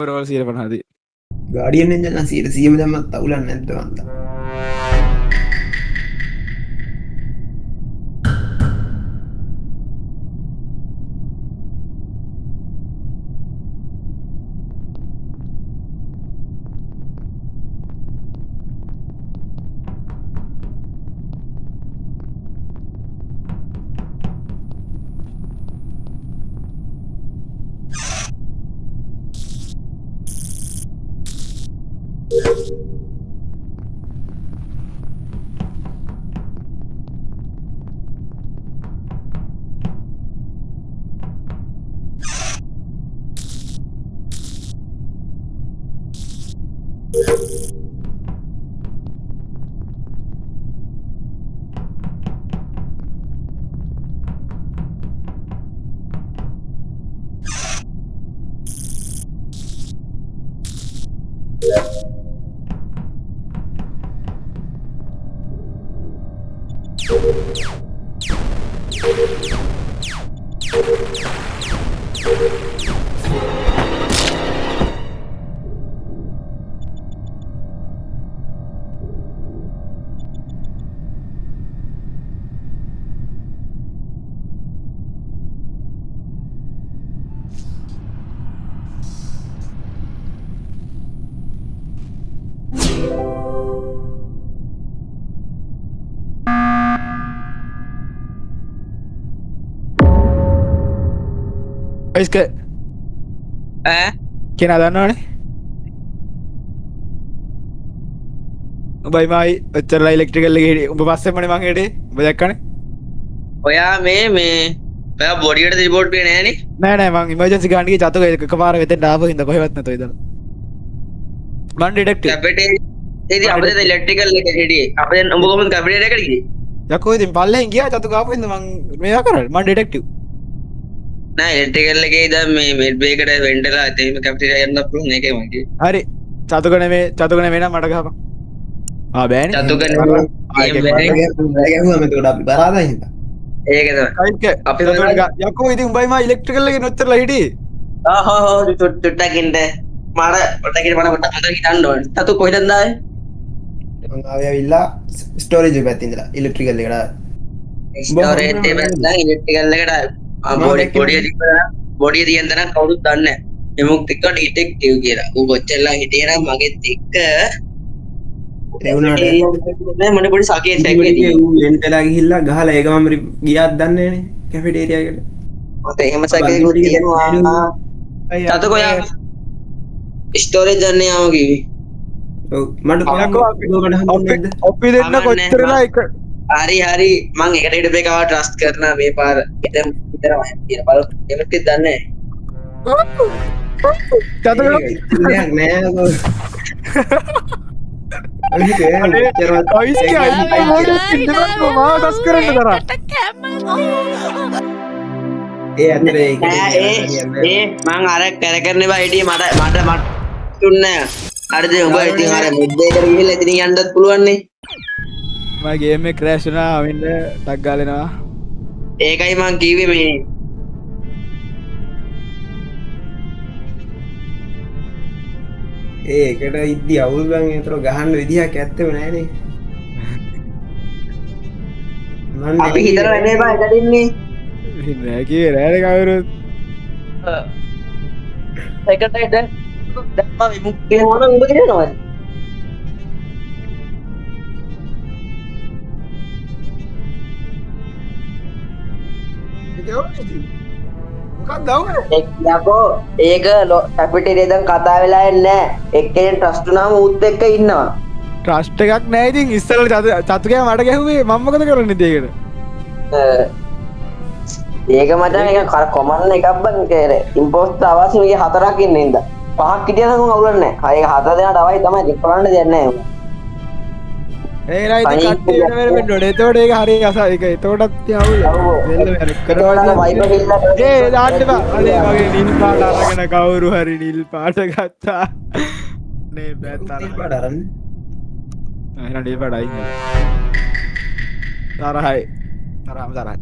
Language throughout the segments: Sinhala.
overall 150දී. ගාඩියන් එන්ජින් නම් 100ම දැම්මත් අවුලක් නැද්ද වන්දා. Guys ke කෙනා දන්නවනේ. උඹයි මායි ඔච්චරලා ඉලෙක්ට්‍රිකල් එකේ හිටියේ. උඹ පස්සෙමනේ මං හිටියේ. උඹ දැක්කනේ. ඔයා මේ ඔයා බොඩියට රිපෝට් කරේ නෑනේ. නෑ මං ඉමර්ජන්සි ගාන ගියේ චතුක එකපාර වෙතෙන් ආපහු හින්දා කොහෙවත් නැතෝ ඉතන. මං ඩිටෙක්ටිව්. කැපිටේරියා අපිට ඉලෙක්ට්‍රිකල් එකේ හිටියේ. අපෙන් උඹ කොහොමද කැපිටේරියා එකට ගියේ? යකෝ ඉතින් පල්ලෙන් ගියා චතුක ආපහු හින්දා මං මේවා කරා. මං ඩිටෙක්ටිව්. නෑ ඉලෙක්ට්‍රිකල් එකේ දැන් මේ මෙඩ් බේකට වෙන්ටලා ඉතින් කැපිටේරියා යන්න පුළුවන් ඒකයි මං කිව්වේ. හරි. චතුක නෙමෙයි නම් මට ගහපන්. බෑනේ. චතුක නෙමෙයි. ගැහුවම එතකොට අපි බරාදා හින්දා. ඒක තමයි. අපි යකෝ ඉතින් උඹයි මා ඉලෙක්ට්‍රිකල් එකේ නොච්චරලා හිටියේ. චුට්ටකින්ද මට පොට්ටකින් මට හොඳට හිතන්න ඕනේ. චතු කොහෙද ආවේ? මං ආවේ ඇවිල්ලා ස්ටෝරේජ් එක පැත්තේ ඉඳලා ඉලෙක්ට්‍රිකල් එකට. ස්ටෝරේජ් එක පැත්තෙන් ඉලෙක්ට්‍රිකල් එකට බොඩිය තියන තැන කවුරුත් දන්නේ නැහැ. එමුක් එක්ක ඩිටෙක්ටිව් කියලා. ඌ කොච්චරලා හිටියේ නම් මගෙත් එක්ක ඒ වුණාට මට පොඩි සකේත් එකක් වෙන්ටලා ගිහිල්ලා ගහලා ඒකම ගියාත් දන්නේ නෑනේ කැෆෙටේරියා එකට. මට එහෙම සකේකුත් තියෙනවා. චතු කොයා ස්ටෝරේජ් යන්නේ ආව කිව්වේ. ඔව් මට අපි දෙන්න කොච්චරලා එක හරි මං එකට හිටපේ කව ට්‍රස්ට් කරනවා මේ පාර විතරමයි කියන බල එමෙත් දන්නේ චතුක නෑ මං අර කැරකරන හිටිය මට තුන්න අරද උඹ ඉතින් අර මුද්දේකට ගිහිල්ලා ඉතින් යන්නත් පුළුවන්නේ මගේ ගේම් එක ක්‍රෑෂ් වුණා අවින්න ටක් ගාලෙනවා ඒකයි මං කිව්වේ මේ ඒකට ඉද්දි අවුල් බං ඒතර ගහන්න විදිහක් ඇත්තෙම නෑනේ මම අපි හිතලා නැනේ බා එකට ඉන්නේ නෑ කියේ නෑනේ කවුරුත් එකට දැන් මම විමුක්තිය මොන උඹ කියනවද යකෝ ඒක කැපිටේරියා දැන් කතා වෙලා එන්නේ එක්කෙනෙක් ට්‍රස්ට් වුණාම ඌත් එක්ක ඉන්නවා ට්‍රස්ට් එකක් නෑ ඉතින් ඉස්සෙල්ලා චතුකයා මට ගැහුවේ මම මොකද කරන්නේ ඉතින් ඒක මචං ඒක කොමන් එකක් බං ඉම්පෝස්ට් ආවාසි මේ හතරක් ඉන්නේ ඉඳ පහක් හිටියනම් උන් අවුලක් නෑ ඒක හතර දෙනාට අවයි තමයි දෙක කරන්න දෙයක් නෑ ඒ නයි ඉතින් කට්ටිය වෙන වෙන වෙන්න ඕනේ එතකොට ඒක හරිය අස ඒක එතකොටත් අවුල් වෙන්න වෙන කරනවා ඒ දාන්න බා අනේ මගේ නිල් පාට අරගෙන කවුරු හරි නිල් පාට ගත්තා නේ බෑතර පාට අරන් එහෙනම් නිල් පාට අයින් තරහයි තරහයි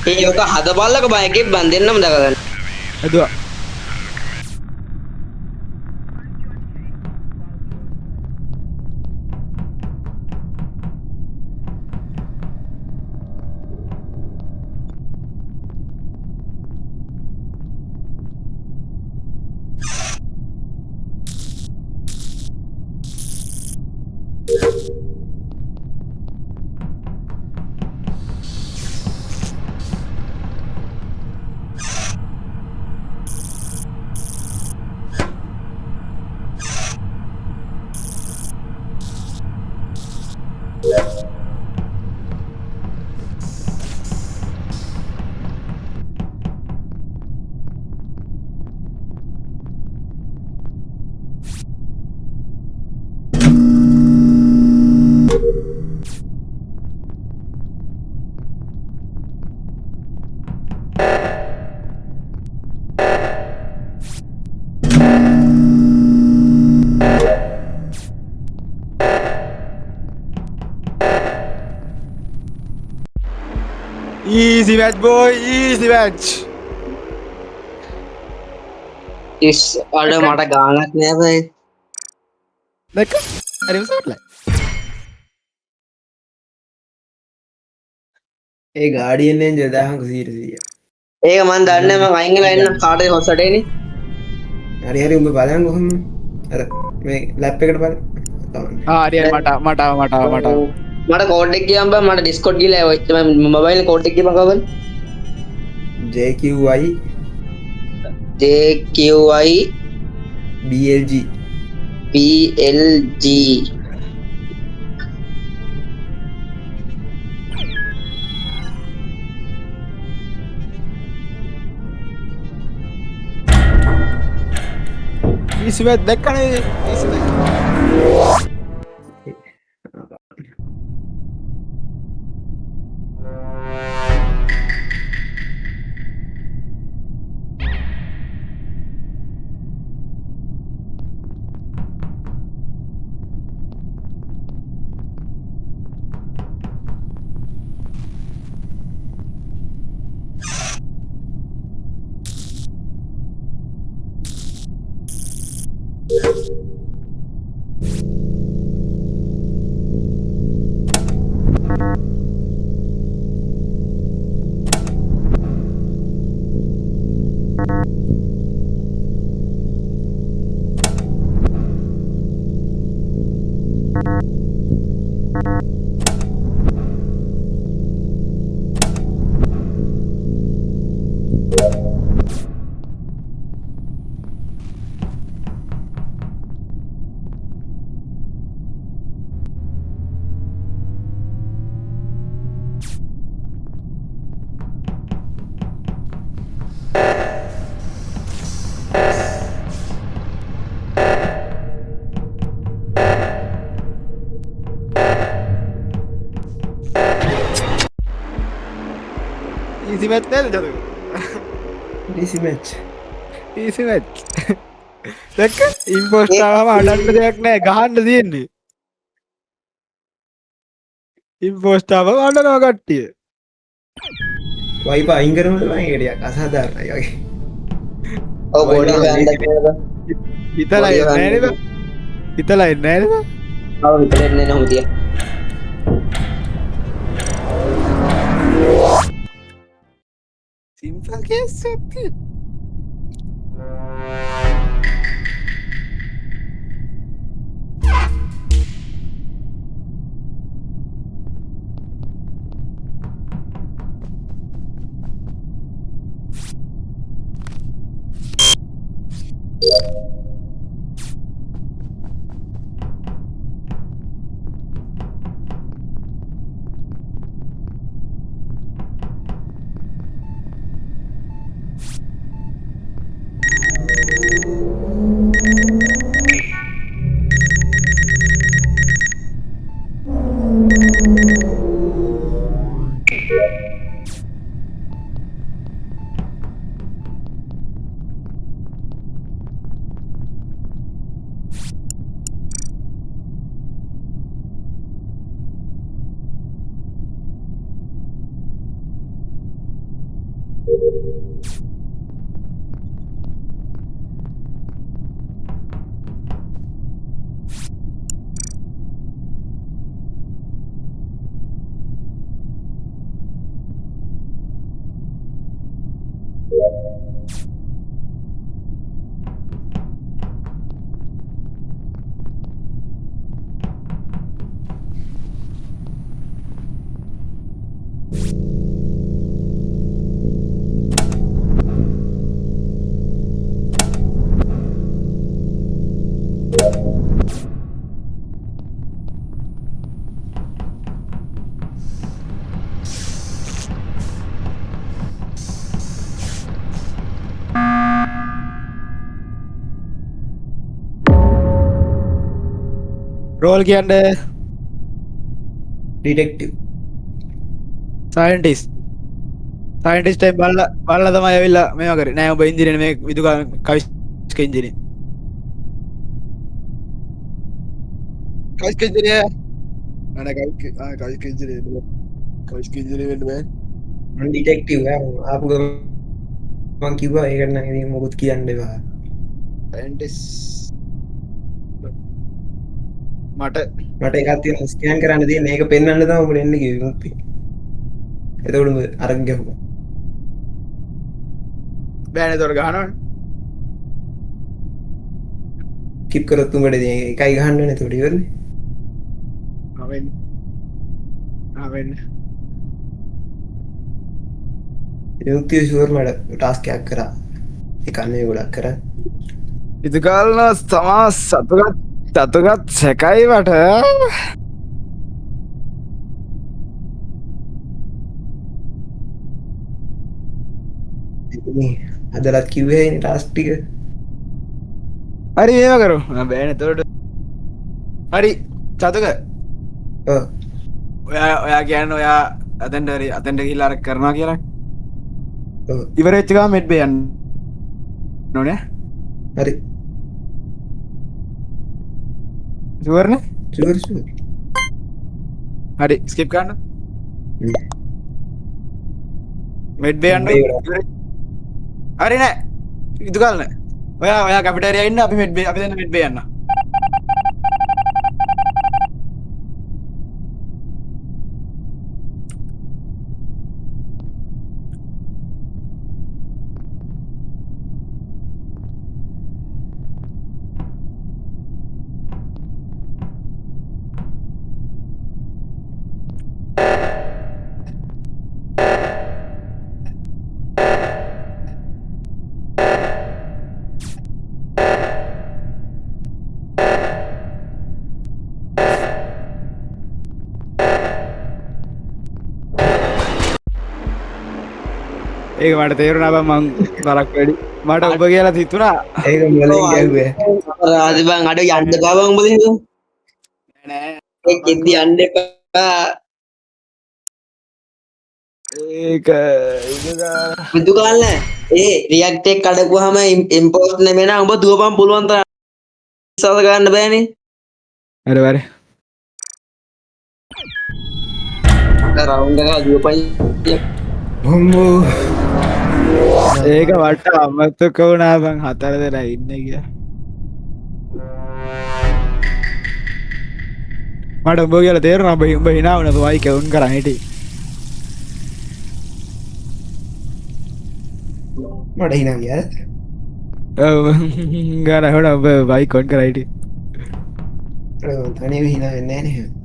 ඒක හදපල්ලක බයකෙක් බන් දෙන්නම දකගන්න. ඇදුවා. Easy match boy, easy match. ඉස් අඩ මට ගානක් නෑ බයි. දැක්ක? හරි උසාවිලා. ඒ ගාඩියන් එන්ජින් 1000 ඒක මන් දන්නේ මම අයින් වෙලා ඉන්න කාටේ හොසටේනේ. හරි උඹ බලන්න කොහොමද අර මේ ලැප් එකට බලන්න හරි මට මට කෝඩ් එක කියන්න බෑ මට ඩිස්කෝඩ් ගිහලා ඔය මොබයිල් කෝඩ් එක කියපන් කවල් JQI JQI BLG PLG easy match දැක්කනේ easy match. Easy match නේද ජරු? easy match easy match. දැක්ක? ඉම්පෝස්ට් ආවම අඩන්න දෙයක් නැහැ ගහන්න තියෙන්නේ. ඉම්පෝස්ට් ආවම අඩනවා කට්ටිය. වයිප අයින් කරනවද මම ඒක ටිකක් අසාධාරණයි වගේ ඔව් බෝඩි ගන්න කියලා හිතලා එන්නේ නේද? හිතලා එන්නේ නේද? ඔව් හිතලා එන්නේ නැහැ මුදියා Simple case එකක්. රෝල් කියන්නේ ඩිටෙක්ටිව්. සයින්ටිස් බලලා තමයි ඇවිල්ලා මේවා කරේ. නෑ ඔබ ඉන්ජිනේර මේ විදුකා කවිස්ක ඉන්ජිනේර. කවිස්ක ඉන්ජිනේර. අනේ කවිස්ක ඉන්ජිනේර. කවිස්ක ඉන්ජිනේර වෙන්න බෑ. මම ඩිටෙක්ටිව් ආපු ගමන් මං කිව්වා ඒකට නම් ඉතින් මොකුත් කියන්න එපා. සයින්ටිස් මට එකක් තියෙනවා ස්කෑන් කරන්න තියෙන මේක පෙන්වන්න තමයි උඹට එන්න කිව්වේ මුක්ති. එතකොට උඹ අරන් ගහුවා. බෑනේ තොර ගහනවනේ. කිප් කරොත් උඹට ඉතින් එකයි ගහන්න ඕනේ එතකොට ඉවරනේ. ආවෙන්න. මුක්ති ෂුවර් මඩ ටාස්ක් එකක් කරා. ඒක අනේ ගොඩක් කරා. ඉතිකාලන තමා සතුගත් සැකයි වට අදලත් කිව්වේ නේ ටාස්ක් ටික. හරි මේව කරු බෑන තොට හරි චතුක ඔව් ඔයා කියන්න ඔයා අතැන්ටරි අතැන්ට කිල්ලාර කරනවා කියලා ඔව් ඉවරච්චකා මෙට් බයන්න නොනෑ හරි සුවරණ ෂුවර් ෂුවර්. හරි ස්කිප් කන්න මෙට් බයන්න හරි නෑ ඉතු කල්න ඔයා කපිටරය ඉන්න අපි මෙට් අපි දෙන්න මෙට් බයන්න ඒක මට තේරුණා බං මං තරක් වැඩි මට ඔබ කියලා තිතුණා ඒක මොලෙන් ගැහුවේ. ආදිබං අඩ යන්න බං උඹ දෙන්න නෑ ඒ කිද්දි යන්න එපා ඒක විදු කාලන ඒ රියක්ට් එක කඩකුවාම ඉම්පෝස්ට් නෙමෙයි නා උඹ දුවපන් පුළුවන් තරම් ඉස්සල ගන්න බෑනේ හරි හරි රවුන්ඩ් එක දුවපන් හොම්බෝ ඒක වට අමතක වුණා බං 4 දෙනා ඉන්නේ කියලා මට උඹ කියලා තේරුණා උඹ hina වුණා තුමයි කවුන් කරා හිටියේ මට hina ගියා. ඔව් ගාන හොඩ ඔබ බයික් ඔන් කරා හිටියේ තනියම hina වෙන්නේ නැහැ නේ.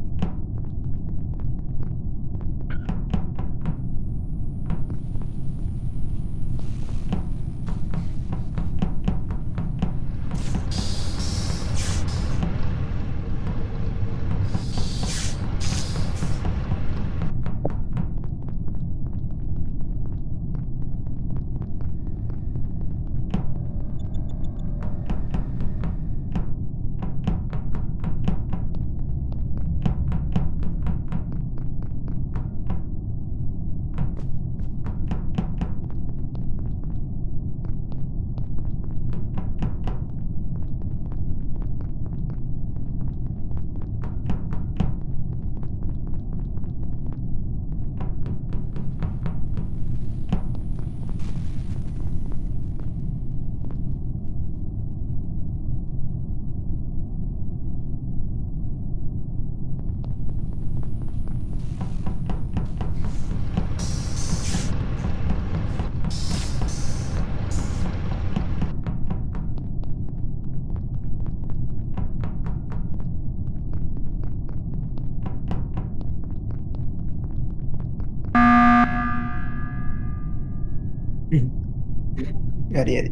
හරි හරි.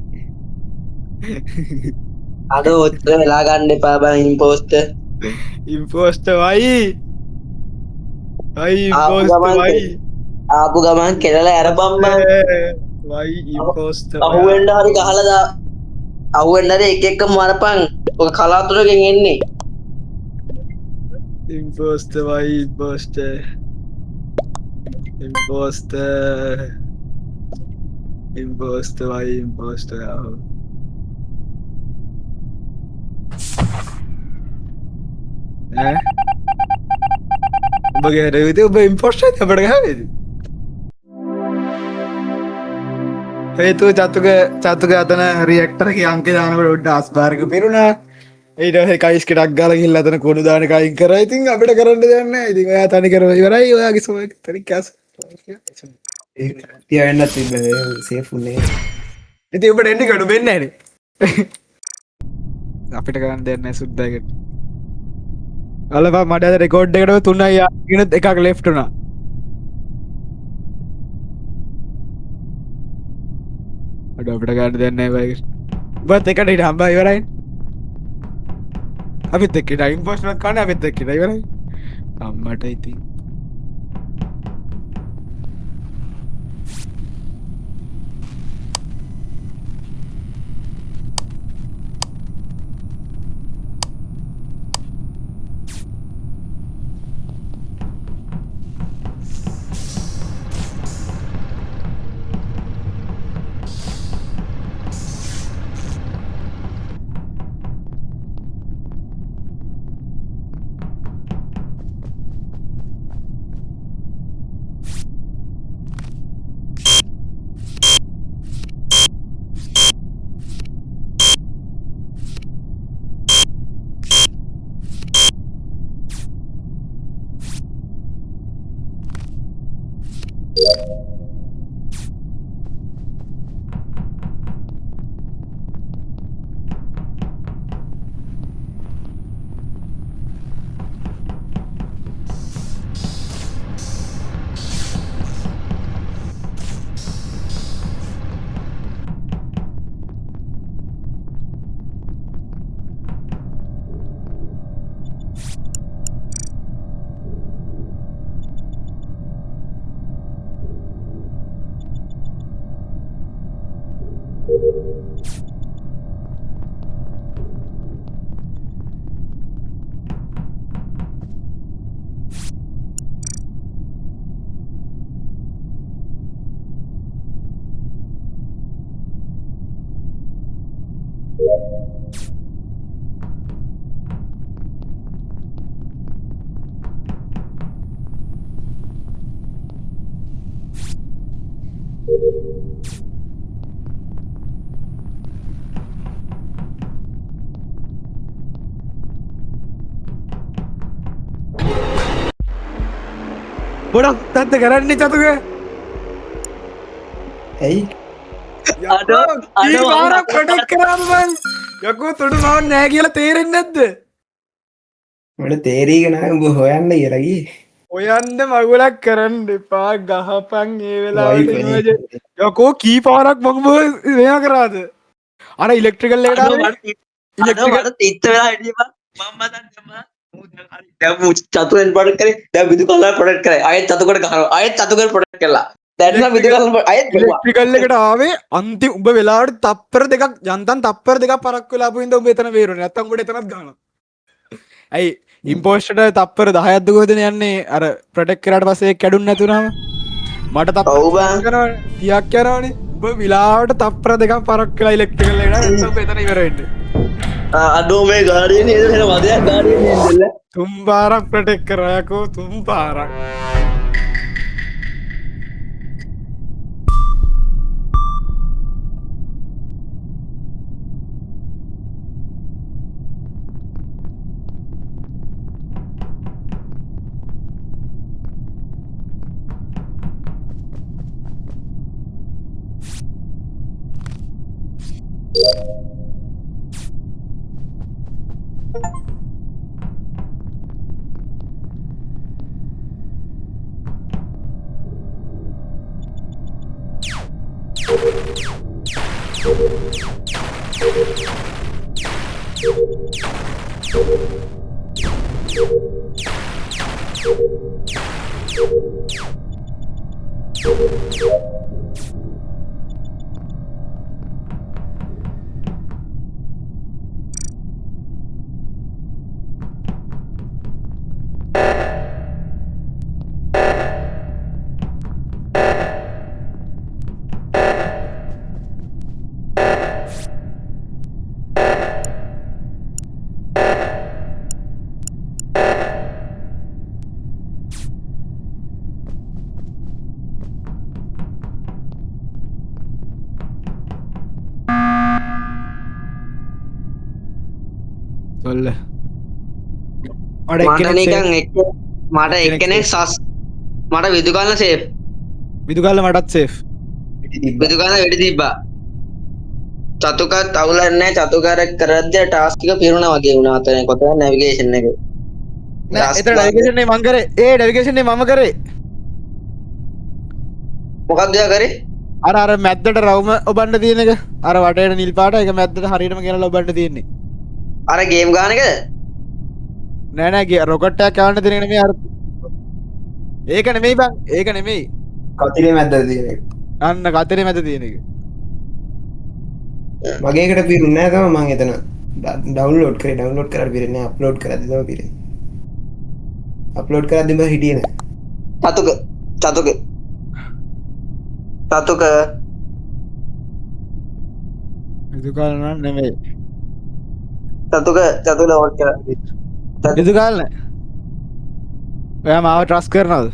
අද උත්තර වෙලා ගන්න එපා බං ඉම්පෝස්ටර්. ඉම්පෝස්ටර් වයි. වයි ආපු ඉම්පෝස්ටර් ගමන් වයි. ආපු ගමන් කෙරලා ඇරපම් බං. වයි ඉම්පෝස්ටර්. අහුවෙන්න හරි ගහලා දා. අහුවෙන්න හරි එක එක මරපන්. ඔක කලාතුරකින් එන්නේ. Imposter, why imposter? Imposter. Imposter, why imposter? Bagaimana itu? Apa imposter? Apa dengan itu? itu jatuh ke atas reaktor yang angke jangan berudah asbar ke biru na. ඊට කයිස් කෙටක් ගාලා ගිහිල්ලා අතන කුණු දාන කයින් කරා. ඉතින් අපිට කරන්න දෙයක් නැහැ. ඉතින් ඔයා තනි කරලා ඉවරයි. ඔයාගේ සෝයක තනි කැස්. තියාගෙන තිබ්බ සේෆ් උනේ. ඉතින් ඔබට එන්නේ කඩු වෙන්නේ නැහනේ. අපිට කරන්න දෙයක් නැහැ සුද්දායකට. අලපා මඩ අද රෙකෝඩ් එකට 3යි ගෙන එකක් ලෙෆ්ට් උනා. අද අපිට ගන්න දෙයක් නැහැ බයික. බත් එකට හිට හම්බා ඉවරයි. අපිත් එක්ක ටයිම් පෝස්ට් එකක් කන්නේ අපිත් එක්ක ඉවරයි. අම්මට ඉතින් ගොඩක් තත්ත කරන්නේ චතුක. ඇයි? වාරක් ප්‍රොටෙක්ට් කරාම මං යකෝ තුඩු මවන් නෑ කියලා තේරෙන්නේ නැද්ද? මට තේරීගෙන නැහැ උඹ හොයන්න කියලා ගියේ. ඔයන්න මගුලක් කරන්න එපා ගහපන් ඒ වෙලාවට. යකෝ කී පාරක් මම මෙයා කරාද? අර ඉලෙක්ට්‍රිකල් එකට ඉලෙක්ට්‍රිකල් තිත්ත වෙලා හිටියපා මම මතන් දැන් චතුරෙන් ප්‍රොටෙක්ට් කරේ. දැන් විදු කලර් ප්‍රොටෙක්ට් කරේ. ආයෙත් චතුකට ගහනවා. ආයෙත් චතුකට ප්‍රොටෙක්ට් කළා. දැන් නම් විදු කලර් ආයෙත් ඉලෙක්ට්‍රිකල් එකට ආවේ අන්තිම උඹ වෙලාවට තප්පර දෙකක් යන්තම් තප්පර දෙකක් පරක් වෙලා ආපු හින්දා උඹ එතන වේරුනේ. නැත්තම් උඹට එතනත් ගහනවා. ඇයි ඉම්පෝස්ටර්ට තප්පර 10ක් දුකෝදෙන යන්නේ අර ප්‍රොටෙක්ට් කරාට පස්සේ කැඩුන්නේ නැතුනම මට තප්පර 30ක් යනවනේ. උඹ විලාවට තප්පර දෙකක් පරක් වෙලා ඉලෙක්ට්‍රිකල් එකට නැත්තම් උඹ එතන ඉවර වෙන්නේ. අඩෝ මේ ගාඩියන් නේද වෙන වදයක් ගාඩියන් නේද? තුන් පාරක් ප්‍රොටෙක්ට් කරා යකෝ තුන් පාරක්. කොල්ල මට නිකන් මට එක්කෙනෙක් සස් මට විදුගන්න සේෆ් විදු කල්ල මටත් සේෆ් විදුගන්න වැඩි තිබ්බා චතුකත් අවුලන්නේ චතුකාර කරද්ද ටාස්ක පිරුණ වගේ වුණා අතන කොට නැවිගේෂන් එක එතන ඩැවිගේෂන් මං කරේ ඒ ඩැවිගේෂන් මම කරේ මොකක්ද කරේ අර මැද්දට රවුම ඔබන්න තියෙන එක අර වටේට නිල් පාට එක මැද්දට හරියටම ගෙනලා ඔබන්න තියෙන්නේ අර ගේම් ගාන එකද නෑ නෑ රොකට් එකක් යවන්න දෙන එක නෙමෙයි අර ඒක නෙමෙයි බං ඒක නෙමෙයි කතිරේ මැද්දට තියෙන එක. අන්න කතරේ මැද තියෙන එක මගේ එකට පිරුන්නේ නැහැ තම මම එතන ඩවුන්ලෝඩ් කරලා පිරෙන්නේ නැහැ අප්ලෝඩ් කරද්දි තමයි පිරෙන්නේ. අප්ලෝඩ් කරද්දි මම හිටියේ නැහැ. චතුක විදු කල්ල නම් නෙමෙයි චතුක ලෝඩ් කරා විදු කල්ල ඔයා මාව ට්‍රස් කරනවද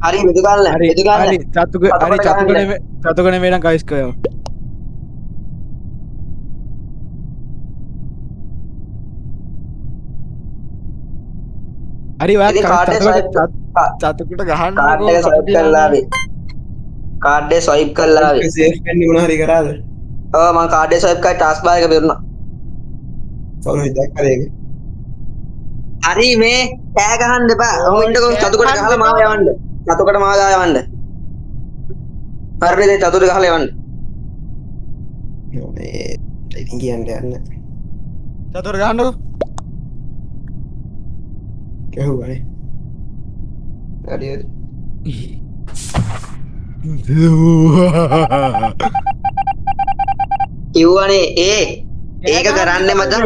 හරි විදුගන්න හරි චතුක නෙමෙයි නම් කයිස් කයෝ හරි ඔයා චතුකට ගහන්න කාඩ්ඩේ ස්වයිප් කරලා ආවේ සේෆ් වෙන්නේ මොනවා හරි කරාද? ඔව් මම කාඩ්ඩේ ස්වයිප් කරලා ටාස්ක් බාර් එක පිරුණා කවුරුද දැක්කද ඒක? හරි මේ කෑ ගහන්න එපා ඔහොම ඉන්නකො චතුකට ගහලා මාව යවන්න චතුකට මාව යවන්න හරිද චතුට ගහලා යවන්න මේ ඉතින් කියන්නේ යන්න. චතුර ගහන්නකෝ කෙහුවානේ. හරිද? කිව්වනේ ඒක කරන්නේ මචං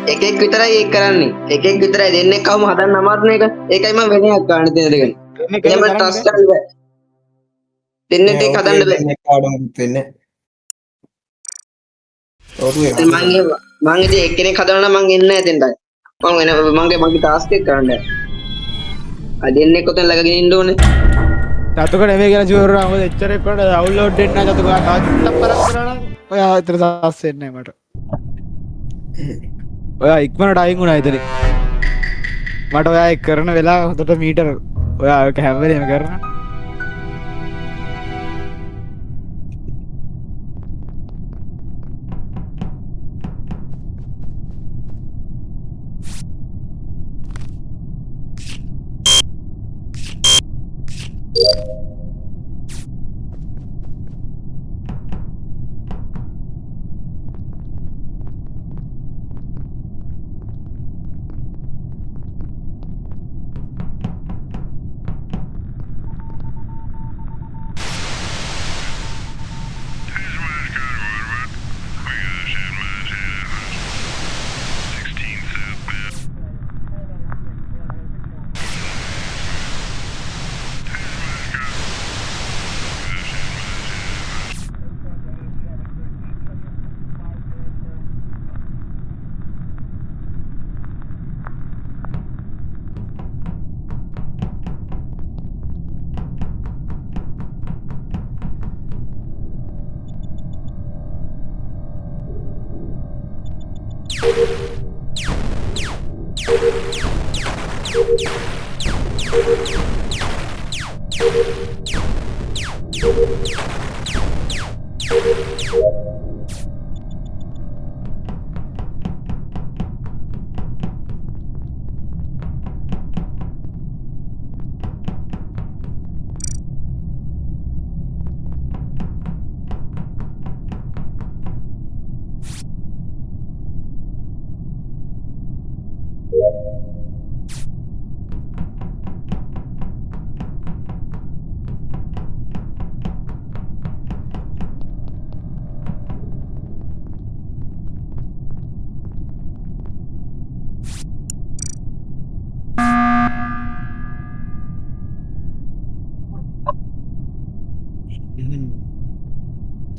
එකෙක් විතරයි ඒක කරන්නේ එකෙක් විතරයි දෙන්නෙක් කවම හදන්න අමාරුනේ ඒක ඒකයි මම වෙන එකක් ගන්න තියෙන දෙකනේ එහෙම ට්‍රස්ට් කරන්න බෑ දෙන්නෙක් එක හදන්න බෑ වෙන්නේ. මං ඉතින් එක්කෙනෙක් හදනවා නම් මං එන්නේ නැහැ දෙන්නයි මං මගේ ටාස්ක් එක කරන්න අය දෙන්නෙක් උතන ළඟගෙන ඉන්න ඕනේ චතුක නෙමෙයි කියලා ෂුවර් වුණා මොකද එච්චර එක්කට ඩවුන්ලෝඩ් දෙන්න නැහැ චතුක තාත්තක් පරක් කරනවා නම් ඔයා විතර සාස් වෙන්නේ නැහැ මට ඔයා ඉක්මනට අයින් වුණා එතන මට ඔයා ඒක කරන වෙලාව හොඳට මීටර ඔයා ඒක හැම වෙලේම කරනවා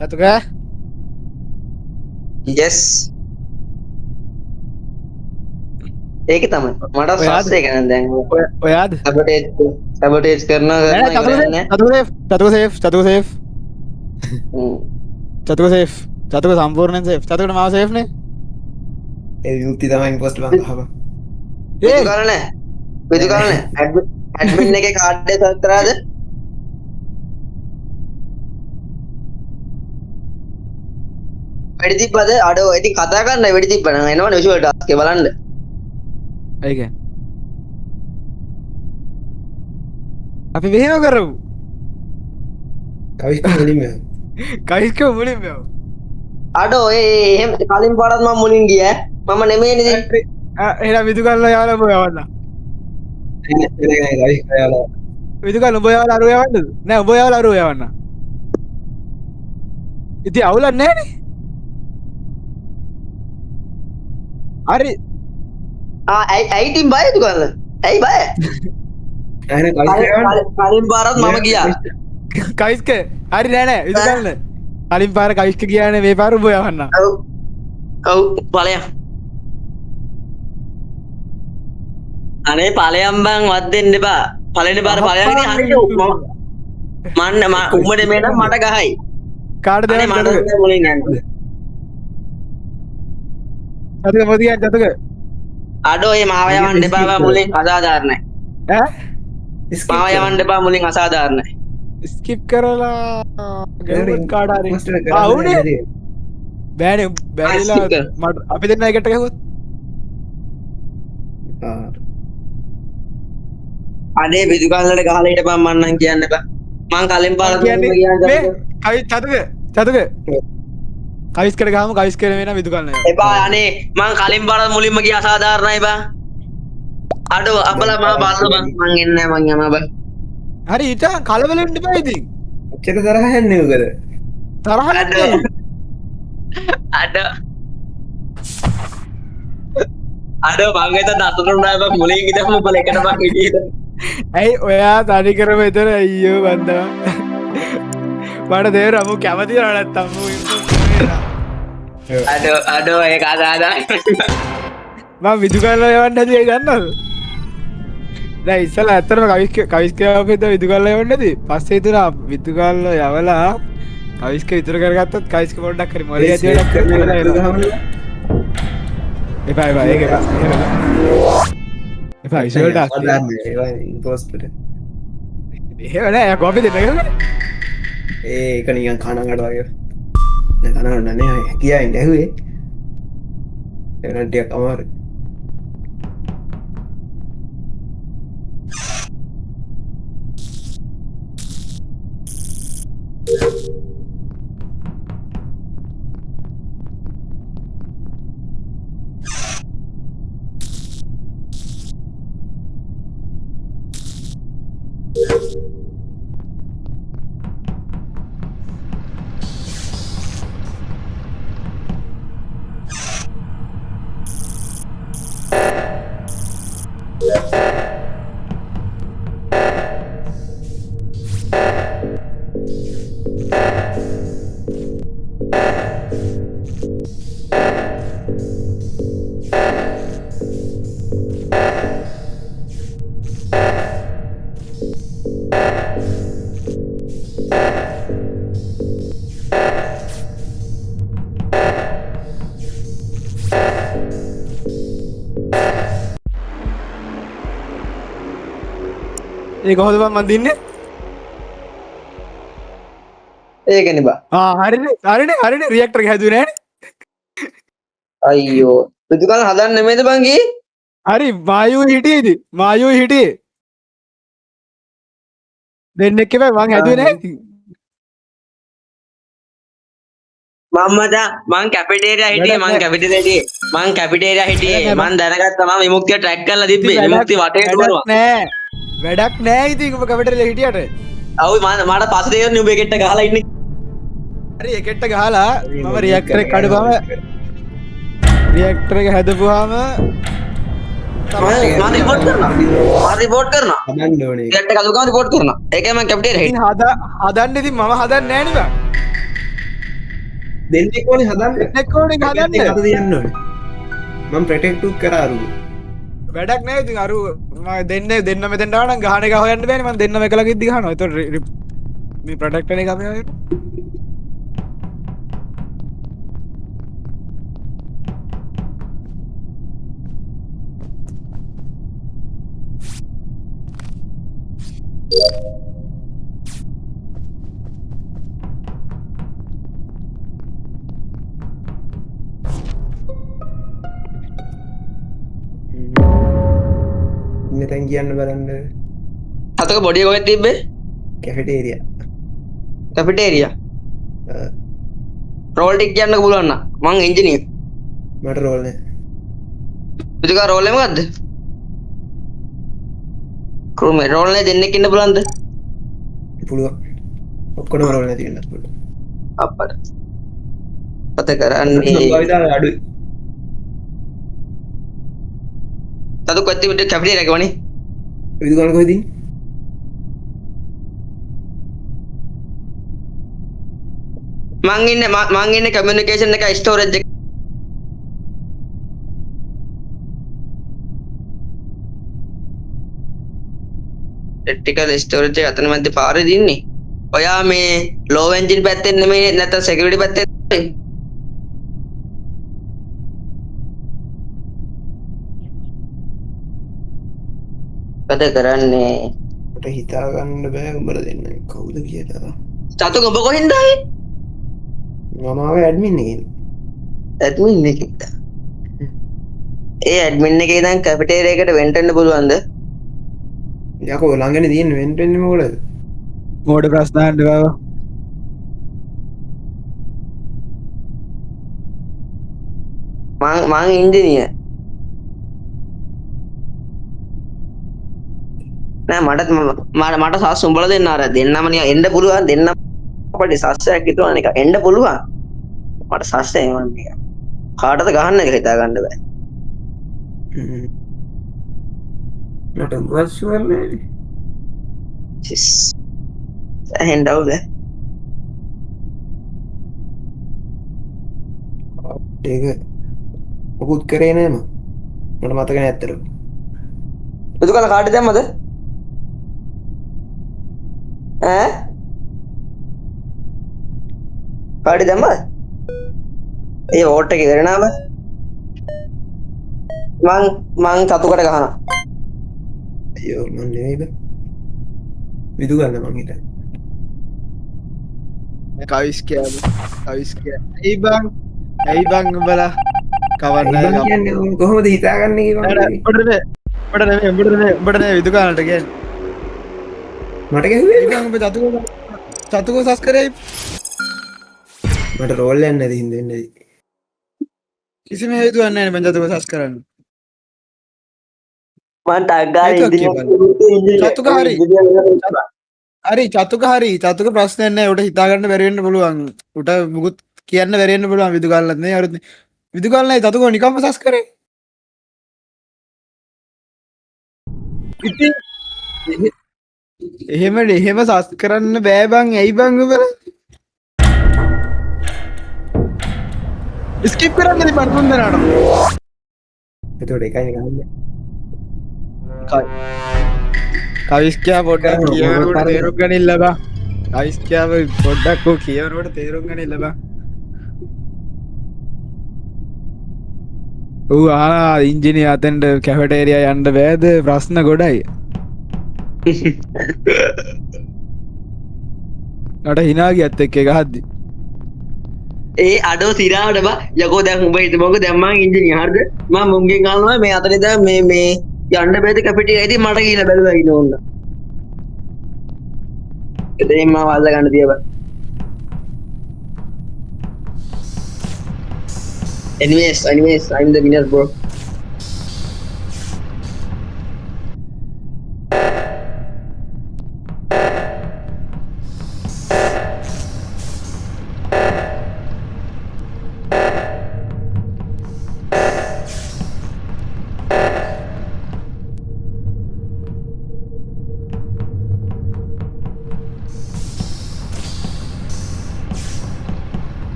චතුක yes ඒක තමයි මට සස් එක නේද දැන් ඔයාද සැබොටේජ් කරනවා චතුක සේෆ් චතුක සම්පූර්ණයෙන් සේෆ් චතුකට මාව සේෆ් නේ ඒ යුක්ති තමයි ඉම්පෝස්ටර් බං ගහපන්. විදු කරලා නැහැ. විදු කරලා නැහැ. ඇඩ්මින් එකේ කාඩ් එක සර්ච් කරාද? වෙඩි තිබ්බද? අඩෝ ඉතින් කතා කරන්න වෙඩි තිබ්බ නම් එනවනේ විෂුවල් ටාස්ක් එක බලන්න. ඒක අපි මෙහෙම කරමු කවිස්ක මුලින්ම කයිස්ක මුලින්ම යමු. අඩෝ එහෙම කලින් පාරත් මම මුලින් ගියා. මම නෙමෙයිනේ ඉතින්. එහෙනම් විදු කරලා යාලා ඔබ යවන්න. කවිස්ක යාලා විදු කරලා ඔබ යාලා අරුව යවන්නද? නෑ ඔබ යාලා අරුව යවන්න. ඉතින් අවුලක් නෑනේ. හරි. ඇයි ඉතින් බයද කරලා? ඇයි බය? එහෙනම් කවිස්ක යාලා කලින් පාරත් මම ගියා. කයිස්ක හරි නෑ නෑ විදු කරන්න. කලින් පාර කයිස්ක ගියානේ මේ පාර ඔබ යවන්න. ඔව් ඵලයන්. අනේ ඵලයන් බං වත් දෙන්න එපා. පළවෙනි පාර ඵලයන් ඉතින් හරියට මන්න උඹට මේ නම් මට ගහයි. කාටද අනේ යවන්න මට මුලින් යන්න. අතක මොදියන් අතක අඩෝ ඒ මාව යවන්න එපා බං මුලින් අසාධාරණයි. ඈ මාව යවන්න එපා මුලින් අසාධාරණයි. ස්කිප් කරලා ගවුත් කාඩ හරි ආවුනේ බෑනේ බැරිලා මට අපි දෙන්න එකට ගහුවොත් අනේ විදු කල්ලට ගහලා හිටපන් මන්නම් කියන්න එපා. මං කලින් පාර කියන්නේ කියන්නේ කවි චතුක කවිස්කට ගහමු කවිස්කර වෙන විදු කරන්න එපා අනේ මං කලින් පාර මුලින්ම ගියා අසාධාරණයි බං. අඩෝ අපලා මම බලන්න බං මං එන්නේ නැහැ මං යනවා බං. හරි ඊට කලබල වෙන්න එපා ඉතින්. ඔච්චර තරහ යන්නේ මොකද? තරහ නැද්ද? අඩෝ මං හිතුවා දතුරුන්නා බං මුලින් ඉඳන් මොකල එකට බං හිටියේද? ඇයි ඔයා තනි කරම එතන අයියෝ බන්දා. මට තේරෙනවා මම කැමති නැත්තම් අඩෝ ඒක අදාදායි. මම විදු කරලා යවන්න හැදී ගන්නවද? දැන් ඉස්සලා ඇත්තටම කවිස්ක යවපෙද්ද විදු කරලා යවන්න නැති. පස්සේ හිතුණා විදු කරලා යවලා කවිස්ක විතර කරගත්තත් කවිස්ක පොඩ්ඩක් හරි මොලේ ඇති වැඩක් කරලා එනවා. එපා ඒක එපා ඉස්සෙල්ට ඉම්පෝස්ටර් එහෙම නෑ කොපි දෙන්න ගමු. ඒක නිකන් කනකට වගේ කනකට නෑ කියයින් ඇහුවේ ඒකට ටිකක් අමාරුයි. ඒ කොහොමද මන් දින්නේ? ඒකනේ බා. හරිනේ රියැක්ටර් එක හැදුවේ නෑනේ. අයියෝ විදු කල් හදන්න නෙමෙයිද බං ගියේ? හරි මායු හිටියේ දෙන්නෙක් එපා මං හැදුවේ නෑ. මං කැපිටේරියා හිටියේ මං දැනගත්තා මම විමුක්තිය ට්‍රැක් කරලා තිබ්බේ විමුක්තිය වටේ දුවනවා වැඩක් නෑ ඉතින් ඔබ කැපිටල් හිටියට. අවු මට පස්සේ තේරුණේ උඹ එකෙක්ට ගහලා ඉන්නේ. හරි එකට ගහලා මම රියැක්ටර් එක කඩපුවම රියැක්ටර් එක හැදපුවාම මම රිපෝට් කරනවා හදන්න ඕනේ. රියැක්ටර් එක අදුගම රිපෝට් කරනවා. ඒකයි මං කැපිටේරියා ඉතින් හිටියේ. හදන්න ඉතින් මම හදන්නේ නෑනේ බං. දෙන්නෙක් ඕනේ හදන්න. දෙන්නෙක් ඕනේ හදන්න. අත තියන්න ඕනේ. මම ප්‍රොටෙක්ට් කරා අරු. වැඩක් නෑ ඉතින් අරු දෙන්න මෙතෙන්ට ආව නම් ගහන එක හොයන්න බෑනේ මම දෙන්නම එකලා ගිද්දි ගහනවා. ඒතකොට මේ ප්‍රොටෙක්ටර් එක අපි හොයන්න. මෙතැන් කියන්න බලන්න සතුක බොඩිය කොහෙද තිබ්බේ? කැෆෙටේරියා කැෆෙටේරියා. රෝල් ටික කියන්නක පුළුවන් නම් මං එන්ජිනියර්. මට රෝල් නෑ පුදුකා රෝල් එක මොකද්ද? ක්‍රූමේ රෝල් එක දෙන්නෙක් ඉන්න පුළුවන්ද? පුළුවන් ඔක්කොටම රෝල් නැති වෙන්නත් පුළුවන් අප්පට. පත කරන්නේ සම්භාවිතාව අඩුයි සතුක කොහෙද තිබ්බේ කැෆෙටේරියා එක වනේ? විදුගාන කොහෙද ඉන්නේ මං ඉන්නේ කමියුනිකේෂන් එක ස්ටෝරේජ් එක. ටෙක්නිකල් ස්ටෝරේජ් එක අතන මැද්දේ පාරේ ඉන්නේ. ඔයා මේ ලෝ එන්ජින් පැත්තෙන් නෙමෙයි නැත්නම් සිකියුරිටි පැත්තෙන් නෙමෙයි. පත කරන්නේ මට හිතා ගන්න බෑ උඹලා දෙන්න කවුද කියලා සතුක ඔබ කොහෙන්ද ආවේ? මම ආවේ ඇඩ්මින් එකෙන් ඇඩ්මින් එකෙක්ද? ඒ ඇඩ්මින් එකේ ඉඳන් කැෆෙටේරියා එකට වෙන්ට් වෙන්න පුළුවන්ද? යකෝ ළඟනේ තියෙන වෙන්ට් වෙන්නේ මොකටද මෝඩ ප්‍රශ්න අහන්න බාවා. මං ඉන්ජිනියර්. නෑ මට සාස් උඹලා දෙන්න ආර දෙන්නම නිකන් එන්න පුළුවන් දෙන්නම අපිට සස්සයක් හිතුවා නිකන් එන්න පුළුවන්. මට සස්සේ එවන්න නිකන්. කාටද ගහන්න කියලා හිතා ගන්න බෑ. මට වර්ෂුවල් නෑ සිස්. ඇහෙන්නවද? ඒක මොකුත් කරේ නෑ මම මට මතක නෑ ඇත්තටම පුදුකල කාටද දැම්මද? ඈ? කාටද දැම්මද? ඒ වෝට් එක ඉවරනාම මං සතුකට ගහනවා. අයියෝ මන් නෙවෙයිද විදු ගන්න මං හිතන්නේ කවිස් ඇයි බං උඹලා කවන්න ඒ බං කියන්නේ කොහොමද හිතාගන්නේ කියලා උඹට නෑ විදුකාලට කියන්නේ. මට ගැහුවේ ඒ බං උඹ චතුකෝ සස් කරේ මට රෝල් යන්නේ නැති හින්දා වෙන්නේ කිසිම හේතුවක් නැහැ මං චතුකෝ සස් කරන්න. මං ටග් ගාලා චතුක හරි චතුක ප්‍රශ්නයක් නැහැ. උට හිතා ගන්න බැරි වෙන්න පුළුවන්. උට මුකුත් කියන්න බැරි වෙන්න පුළුවන් විදුකාලත් නේ අරුත් විදුකාල නැහැ චතුකෝ නිකම්ම සස් කරේ. ඉතින් එහෙම සස් කරන්න බෑ බං. ඇයි බං උඹලා ස්කිප් කරන්න ඉතින් මට තුන් දෙනාට එතකොට එකයි ගහන්නේ කවිස්කයා පොඩ්ඩක් කියනකොට තේරුම් ගනින්න ලබා. කවිස්කයාව පොඩ්ඩක් ඔය කියනකොට තේරුම් ගනින්න ලබා. ඉංජිනේර අතෙන්ට කැෆෙටේරියා යන්න බෑද? ප්‍රශ්න ගොඩයි. අට හිනා ගියත් එක්ක ගහද්දි ඒ අඩෝ සිරාවට බා යකෝ දැන් උඹ හිතමුකෝ දැන් මං ඉන්ජිනියර් හරිද? මම මුංගෙන් අහනවා මේ අතනේ දැන් මේ යන්න බෑද කැෆෙටේරියා ඉතින් මට කියලා බැලුවා ඉන්න ඕන. එතනින් මම වල්ලා ගන්න තියබා. Anyways, I'm the winner, bro.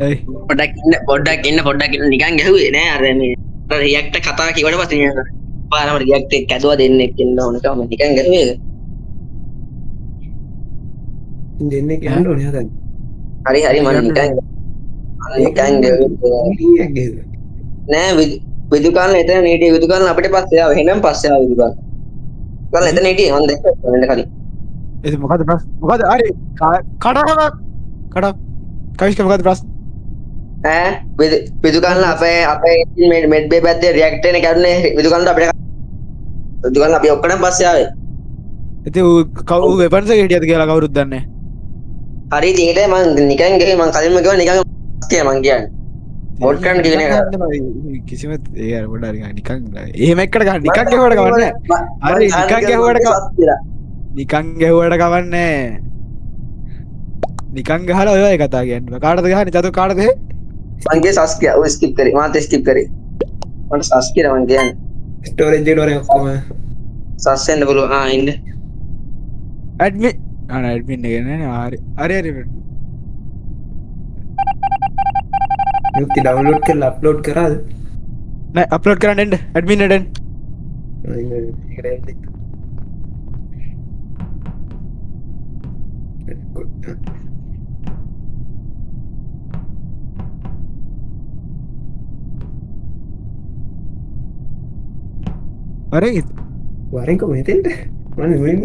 ඇයි පොඩ්ඩක් ඉන්න නිකන් ගැහුවේ නෑ අර මේ අර රියැක්ට් කතා කිව්වට පස්සේ නිකන් පාරම රියැක්ට් එක ඇදුවා දෙන්නෙක් ඉන්න ඕනකම නිකන් ගැහුවේ දෙන්නේ කියන්න ඕනේ හදන්න හරි මම නිකන් නිකන් නෑ විදුකාලන එතන හිටියේ විදුකාලන අපිට පස්සේ ආව එහෙනම් පස්සේ ආව විදුකාලන. විදුකාලන එතන හිටියේ මම දැක්කා වෙන්න කලින්. ඒක මොකද ප්‍රශ්න? මොකද හරි කඩ කවිස්ක මොකද ප්‍රශ්න? ඈ විදුකාලන අපේ මෙඩ් බේ පැත්තේ රියැක්ටර් එක කරුනේ විදුකාලන අපිට විදුකාලන අපි ඔක්කොම පස්සේ ආවේ. ඉතින් ඌ වෙපන්ස් එක හිටියද කියලා කවුරුත් දන්නේ නැහැ. හරි ඉතින් ඒකයි මම නිකන් ගියේ මම කලින්ම කිව්වා නිකන් කියලා මං කියන්නේ. වෝට් කරන්න කියන එක. කිසිම ඒ අර පොඩ හරි නිකන් එහෙම එකට ගන්න නිකන් ගැහුවට කවන්නේ නැහැ. හරි නිකන් ගැහුවට කවන්නේ නිකන් ගහලා ඔය වගේ කතා කියන්නේ. කාටද ගහන්නේ? චතු කාටද? මං ගියේ සස්කිය. ඔය ස්කිප් කරේ. මාත් ස්කිප් කරේ. මට සස්කිය මං කියන්නේ. ස්ටෝරේජ් එකට වරෙන් ඔක්කොම සස්ෙන්ද පුළුවන්. ඉන්න. ඇඩ්මින් ඇඩ්මින් එක නෑනේ. හරි යුක්ති ඩවුන්ලෝඩ් කරලා අප්ලෝඩ් කරාද? නෑ අප්ලෝඩ් කරන්න එන්න ඇඩ්මින් එන්න. අරේ වරෙන් කොහොමද හිතෙන්ද? මම මුලින්ම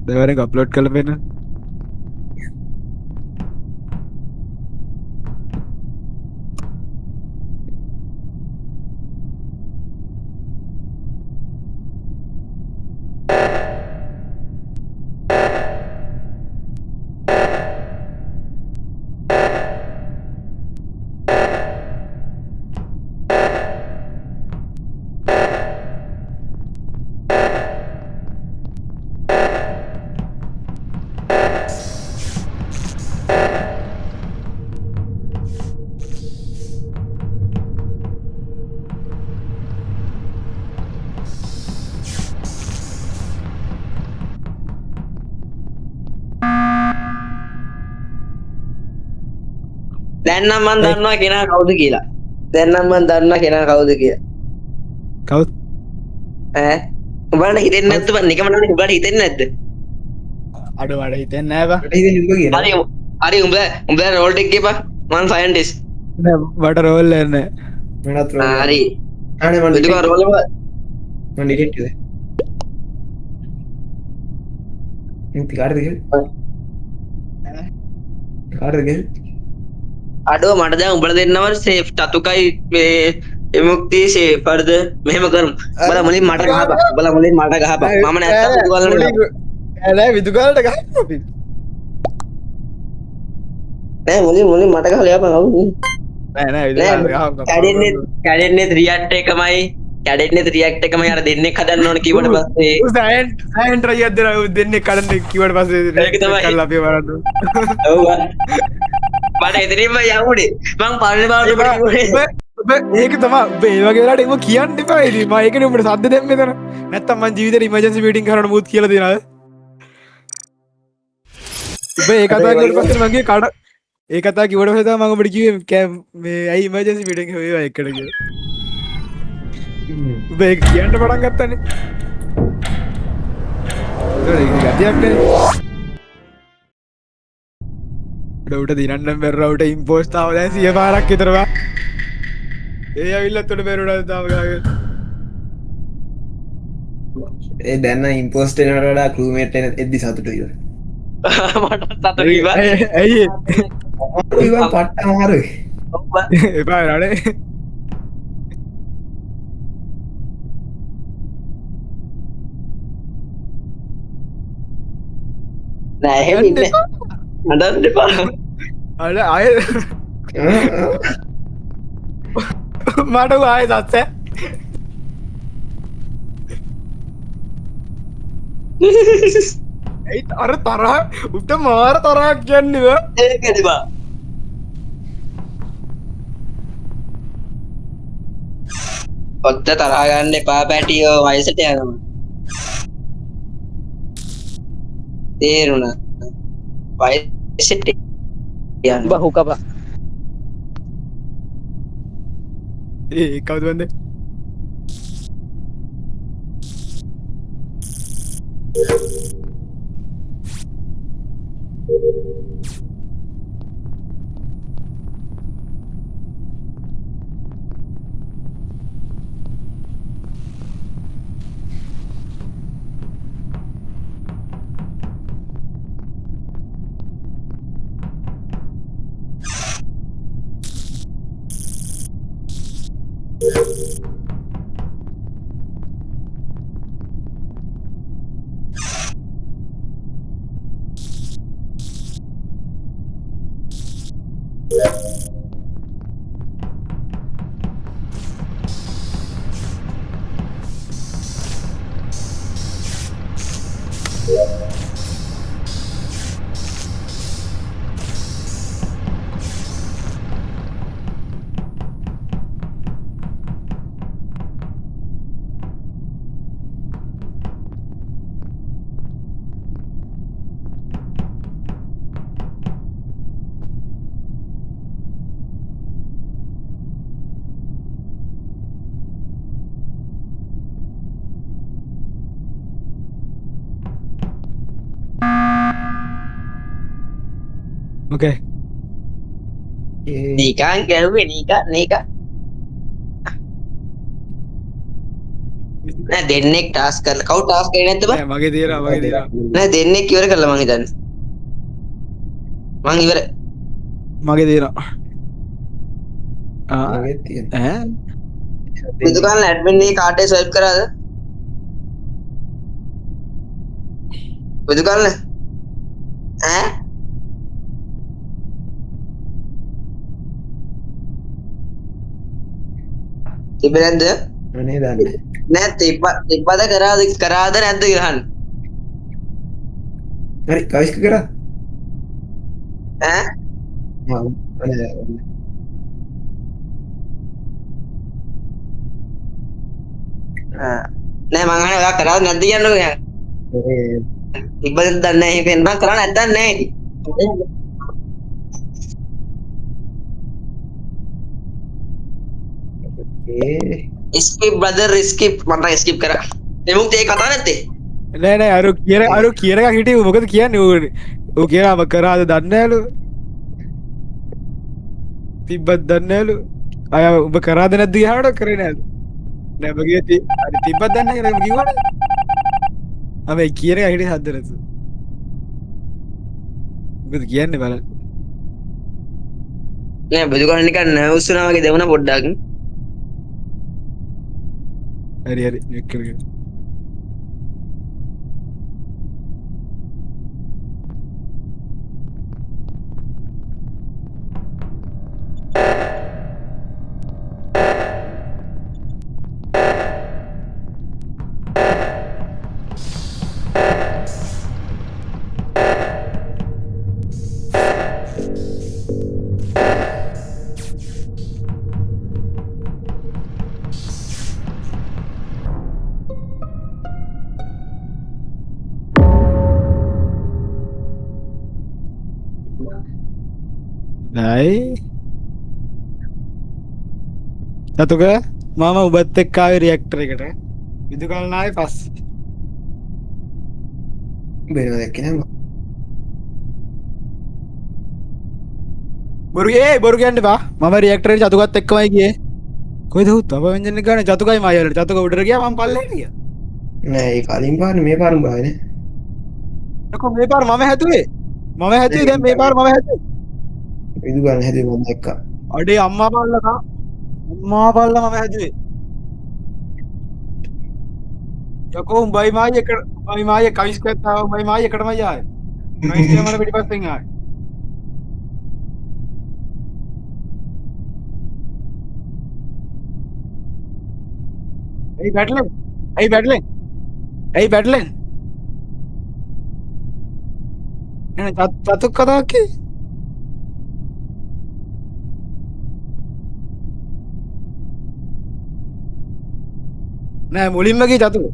දෙවරෙන් අප්ලෝඩ් කරලා පෙන්නන්න. දැන් නම් මම දන්නවා කෙනා කවුද කියලා. කවුද? ඈ උඹලට හිතෙන්නේ නැද්ද? බං නිකම නම් උඹලට හිතෙන්නේ නැද්ද? අඩ වඩ හිතෙන්නේ නෑ බා. හරි උඹ රෝල් එක ගියපන්. මම සයන්ටිස්ට්. නෑ මට රෝල් එක නෑ. මනත් රෝල්. හරි. අනේ මම විදුකාල රෝල් එක මම ඩිලීට් කළා. ඉතින් කාටද ගියේ? අඩෝ මට දැන් උඹලා දෙන්නව සේෆ් තතුකයි මේ විමුක්ති සේෆර්ද මෙහෙම කරමු. උඹලා මුලින් මට ගහපන්. මම නැත්තම් විදුකාලට නෑ විදුකාලට ගහන්න අපි. නෑ මුලින් මට ගහලා යපන් අවු. නෑ විදුකාලට ගහන්න. කැඩෙන්නේ රියැක්ට් එකමයි අර දෙන්නෙක් හදන්න ඕන කිව්වට පස්සේ සයන් ට්‍රයියක් දෙනවා දෙන්නේ කඩන්න කිව්වට පස්සේ ඒක තමයි. කරලා අපි වරද්ද. ඔව් මට එතනින්ම යවුනේ මං පල්ලේ බාරට ඒක තමයි ඔබ ඒ වගේ වෙලාවට ඒක කියන්න එපා ඉතින් මම ඒකනේ උඹට සද්ද දෙන්න මෙතන නැත්තම් මං ජීවිතේ ඉමර්ජන්සි මීටින් කරන්න මුත් කියලා දෙනවා ඔබ ඒ කතා කරලා පස්සේ මගේ කඩ ඒ කතා කිව්වට පස්සේ තමයි මම ඔබට කිව්වේ මේ ඇයි ඉමර්ජන්සි මීටින් එක වේවා එකට කියලා ඔබ ඒක කියන්න පටන් ගත්තානේ ඒක ගතියක් නේ උඩ දිනන්න බැරවට ඉම්පෝස්ට් ආව දැන් 100 පාරක් විතර වා. ඒ ඇවිල්ලත් උඩ බැරුණා තාම ගාගෙන. ඒ දැන් නම් ඉම්පෝස්ට් වෙනවට වඩා ක්‍රූමේට් එද්දි සතුටුයි. මට සතුටුයි බා. ඇයි ඉතින් පට්ට අමාරුයි. එපා නඩේ. නෑ එහෙම ඉන්නේ. අඬන්න එපා. අර ආයෙ මට ආයෙ දැස්ස. ඒ අර තරහ උට මාර තරහක් කියන්නේ වා. ඒකද බා. ඔත්ත තරහ ගන්න එපා පැටියෝ වයසට යනවා. තේරුණා. වයසට යන්න බහු කපා. ඒ කවුද වන්දේ? ඕකේ නිකන් ගැහුවේ නිකන් නෑ දෙන්නෙක් ටාස්ක් කරලා කවුද ටාස්ක් කරේ නැද්ද බං නෑ මගේ තියෙනවා නෑ දෙන්නෙක් ඉවර කළා මං හිතන්නේ මං ඉවර මගේ තියෙනවා මගෙත් තියෙන. ඈ විදුකාන ඇඩ්මින් එකේ කාටේ ස්වයිප් කරාද විදුකාන ඈ තිබෙ නැද්ද අනේ දන්නේ. නෑ තිබ්බද කරාද නැද්ද කියලා අහන්න හරි කවිස්ක කරා. ඈ අනේ නෑ මං අහන්නේ ඔයා කරාද නැද්ද කියන්නකෝ යා තිබ්බද දන්නේ නැහැ ඒක එන්න කරා නැද්ද නැහැ ඉතින් ස්කිප් බ්‍රදර් ස්කිප් මට ස්කිප් කරා එමුත් ඒ කතාව නැත්තේ නෑ අරු කියන එක හිටියේ මොකද කියන්නේ ඌ කියලාම කරාද දන්නේ නැලු තිබ්බත් දන්නේ නැලු අය ඔබ කරාද නැද්ද කියනකොට කරේ නැලු නෑ ඔබ කිව්වේ හරි තිබ්බත් දන්නේ නැහැ කියලා කිව්වනේ අපි කියන එක හිටියේ හදරස මොකද කියන්නේ බලන්න නෑ බුදුගාන නිකන් නර්වස් වුණා වගේ දෙවුණා පොඩ්ඩක් හරි මෙක් කරගෙන නයි සතුක මම ඔබත් එක්ක ආවේ රියැක්ටර් එකට විදුකල් නායි පස්සේ බේරව දැක්කේ නෑ. බොරු කියන්න එපා මම රියැක්ටර් එකේ චතුකත් එක්කමයි ගියේ කොයිද උත් අප වෙන්ජන් එක ගන්න චතුකයි මායවලට චතුක උඩට ගියා මම පල්ලෙහාට ගියා නෑ ඒ කලින් පාර මේ පාරම ගාවේ නේ. එක්ක මේ පාර මම හැදුවේ දැන් මේ පාර මම හැදුවේ විදු ගන්න හැදුවේ මම දැක්කා. අඩේ අම්මා පල්ලා මම හැදුවේ යකෝ උඹයි මායි කවිස් කතාව උඹයි මායි එකටමයි ආවේ කවිස් මට පිටිපස්සෙන් ආවේ ඇයි බැටලෙන් එන චතුක් කතාවක් කිව්වේ නෑ මුලින්ම ගිය චතුක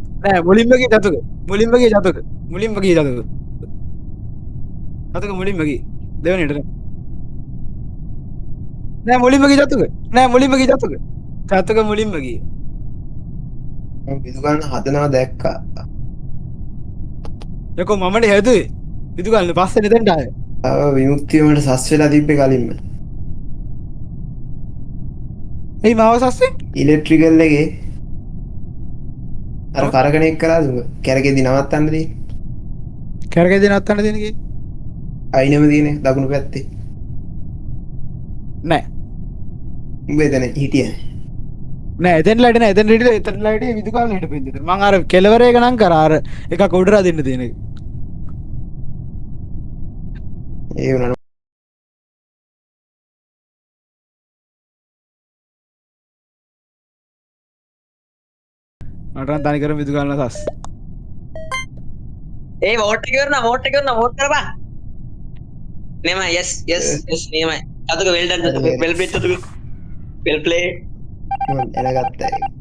දෙවනියට නෑ මුලින්ම ගිය චතුක මුලින්ම ගියේ මම විදු ගන්න හදනවා දැක්කා. යකෝ මමනේ හැදුවේ විදු ගන්න පස්සේ නෙතෙන්ට ආවේ විමුක්තිය මට සස් වෙලා තිබ්බේ කලින්ම. එයි මාව සස්සේ ඉලෙක්ට්‍රිකල් එකේ අර කරගෙන එක් කළාද උඹ? කැරකෙදි නවත්තන්න දී. කැරකෙදි නවත්තන්න දෙන කී? අයිනම දිනේ දකුණු පැත්තේ. නෑ. උඹ එතන හිටියේ. නෑ එතෙන් ලයිට් නෑ එතෙන් ලයිට් විදුකාලේ හිටපු ඉඳි මං අර කෙලවර එක නම් කරා අර එකක් උඩ රදින්න තියෙන එක ඒ වුණා මට නම් තනිකරම විදුකාලන සස් ඒ වෝට් එක කරනවා වෝට් කරපන් නෙමයි යස් නෙමයි අතක වෙල් ඩන් වෙල් ප්ලේ අතක වෙල් ප්ලේ මම එනගත්තා ඒක